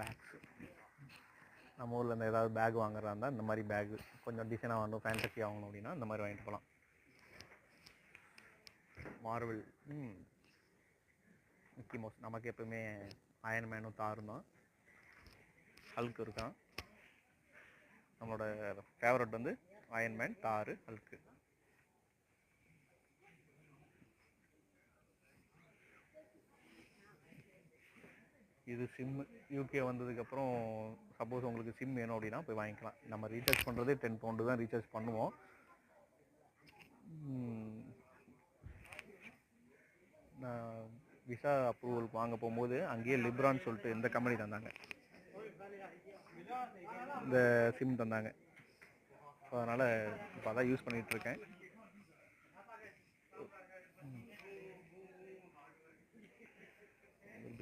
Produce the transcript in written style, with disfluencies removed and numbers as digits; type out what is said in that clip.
Bags நம்ம ஊரில் இந்த ஏதாவது பேக் வாங்குறதா இருந்தால் இந்த மாதிரி பேகு கொஞ்சம் டிசைனாக வாங்கணும், ஃபேண்டஸி வாங்கணும் அப்படின்னா இந்த மாதிரி வாங்கிட்டு போகலாம். மார்வல் மிக்கி மவுஸ் நமக்கு எப்பவுமே அயன் மேனும் தாரும் தான். ஹல்க் இருக்கான். நம்மளோட ஃபேவரட் வந்து அயன் மேன், தாரு, ஹல்க்கு. இது சிம்மு யூகே வந்ததுக்கப்புறம் சப்போஸ் உங்களுக்கு சிம் வேணும் அப்படின்னா போய் வாங்கிக்கலாம். நம்ம ரீசார்ஜ் பண்ணுறதே 10 பவுண்டு தான் ரீசார்ஜ் பண்ணுவோம். நான் விசா அப்ரூவல் வாங்க போகும்போது அங்கேயே லிப்ரான்னு சொல்லிட்டு இந்த கம்பெனி தந்தாங்க, இந்த சிம் தந்தாங்க. ஸோ அதனால் இப்போ அதான் யூஸ் பண்ணிகிட்ருக்கேன்.